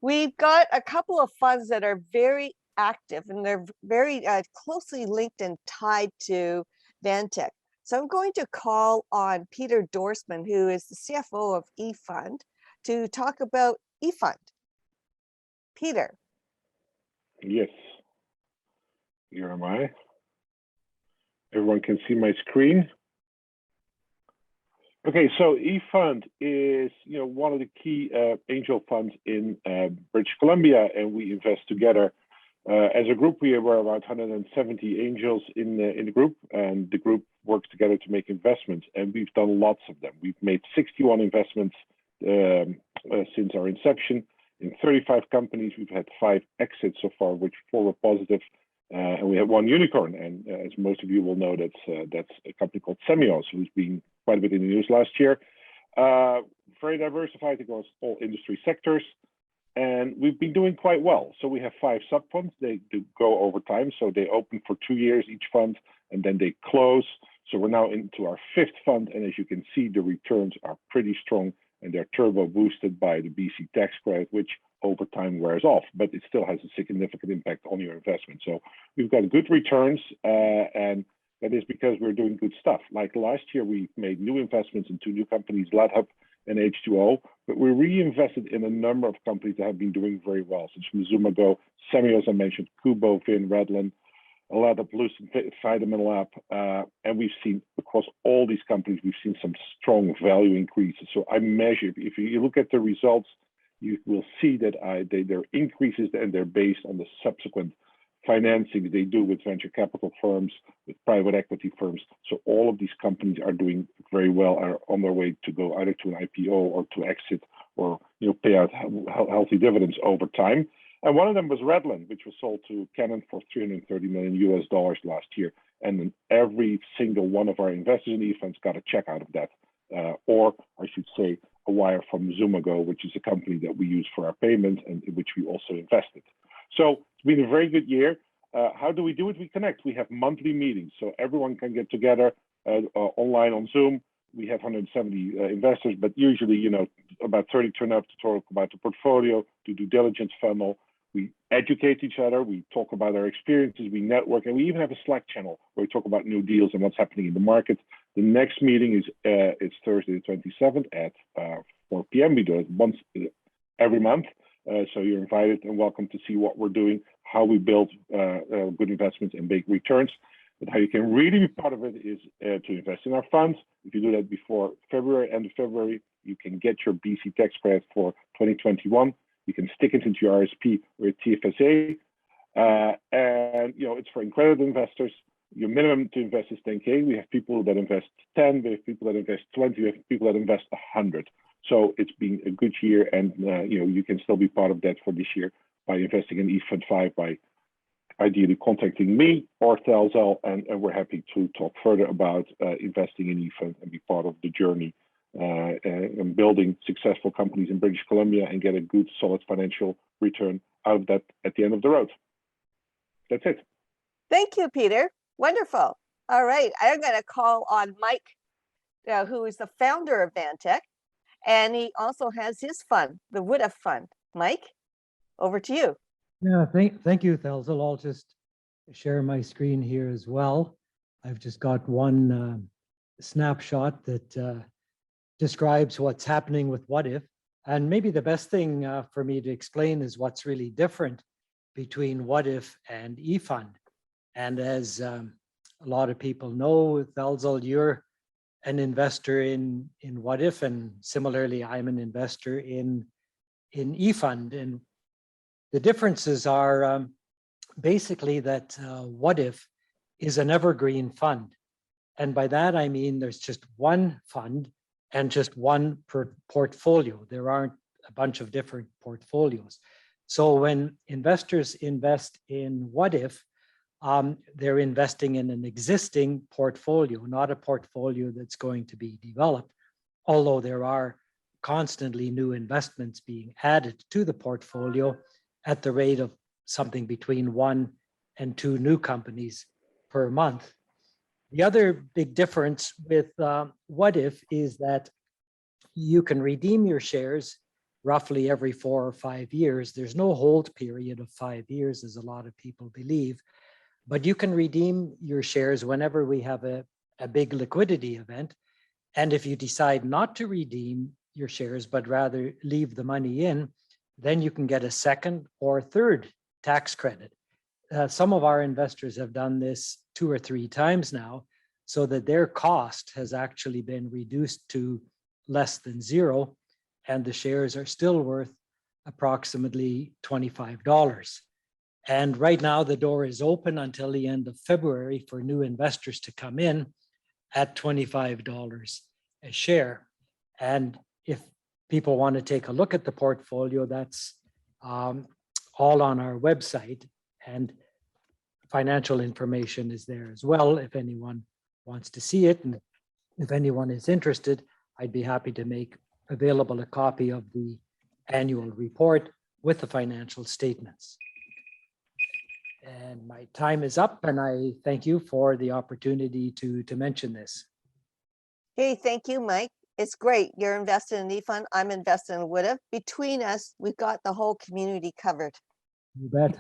We've got a couple of funds that are very active and they're very closely linked and tied to VANTEC. So I'm going to call on Peter Dorsman, who is the CFO of EFund, to talk about EFund. Peter. Yes, here am I. Everyone can see my screen. Okay, so EFund is one of the key angel funds in British Columbia, and we invest together. As a group, we were about 170 angels in the group, and the group works together to make investments, and we've done lots of them. We've made 61 investments since our inception in 35 companies. We've had 5 exits so far, which 4 were positive, and we have 1 unicorn. And as most of you will know, that's a company called Semios, who's been quite a bit in the news last year. Very diversified across all industry sectors. And we've been doing quite well. So we have 5 sub-funds. They do go over time. So they open for 2 years each fund, and then they close. So we're now into our 5th fund. And as you can see, the returns are pretty strong, and they're turbo boosted by the BC tax credit, which over time wears off, but it still has a significant impact on your investment. So we've got good returns, and that is because we're doing good stuff. Like last year, we made new investments in 2 new companies, LabHub and H2O, but we reinvested in a number of companies that have been doing very well, such as Zumago, Semios, I mentioned, Kubo, Vin, Redland, LabHub, Lucid, Vitamin Lab, and we've seen across all these companies, we've seen some strong value increases. So I measure, if you look at the results, you will see that there are increases, and they're based on the subsequent financing they do with venture capital firms, with private equity firms. So all of these companies are doing very well, are on their way to go either to an IPO or to exit, or pay out healthy dividends over time. And one of them was Redland, which was sold to Canon for $330 million last year. And then every single one of our investors in EFund's got a check out of that, or I should say, a wire from Zumago, which is a company that we use for our payments and in which we also invested. So it's been a very good year. How do we do it? We connect. We have monthly meetings, so everyone can get together online on Zoom. We have 170 investors, but usually, about 30 turn up to talk about the portfolio, to due diligence funnel. We educate each other. We talk about our experiences. We network, and we even have a Slack channel where we talk about new deals and what's happening in the market. The next meeting is it's Thursday, the 27th at 4 p.m. We do it once every month. So you're invited and welcome to see what we're doing, how we build good investments and big returns. But how you can really be part of it is to invest in our funds. If you do that before February, end of February, you can get your BC tax credit for 2021. You can stick it into your RSP or your TFSA. And it's for accredited investors. Your minimum to invest is 10K. We have people that invest 10, we have people that invest 20, we have people that invest 100. So it's been a good year, and you can still be part of that for this year by investing in EFund 5, by ideally contacting me or Thelzel, and we're happy to talk further about investing in EFund and be part of the journey and building successful companies in British Columbia and get a good, solid financial return out of that at the end of the road. That's it. Thank you, Peter. Wonderful. All right, I'm going to call on Mike, who is the founder of VANTEC, and he also has his fund, the Wutif Fund. Mike, over to you. Yeah, thank you, Thelzel. I'll just share my screen here as well. I've just got one snapshot that describes what's happening with Wutif. And maybe the best thing for me to explain is what's really different between Wutif and EFund. And as a lot of people know, Thelzel, you're an investor in Wutif, and similarly, I'm an investor in EFund. And the differences are basically that Wutif is an evergreen fund. And by that, I mean there's just one fund and just one per portfolio. There aren't a bunch of different portfolios. So when investors invest in Wutif, they're investing in an existing portfolio, not a portfolio that's going to be developed, although there are constantly new investments being added to the portfolio at the rate of something between 1 and 2 new companies per month. The other big difference with Wutif is that you can redeem your shares roughly every 4 or 5 years. There's no hold period of 5 years, as a lot of people believe, but you can redeem your shares whenever we have a big liquidity event. And if you decide not to redeem your shares, but rather leave the money in, then you can get a second or third tax credit. Some of our investors have done this 2 or 3 times now, so that their cost has actually been reduced to less than zero, and the shares are still worth approximately $25. And right now the door is open until the end of February for new investors to come in at $25 a share. And if people want to take a look at the portfolio, that's all on our website, and financial information is there as well if anyone wants to see it. And if anyone is interested, I'd be happy to make available a copy of the annual report with the financial statements. And my time is up, and I thank you for the opportunity to mention this. Hey, thank you, Mike. It's great. You're invested in EFund. I'm invested in Wutif. Between us, we've got the whole community covered. You bet.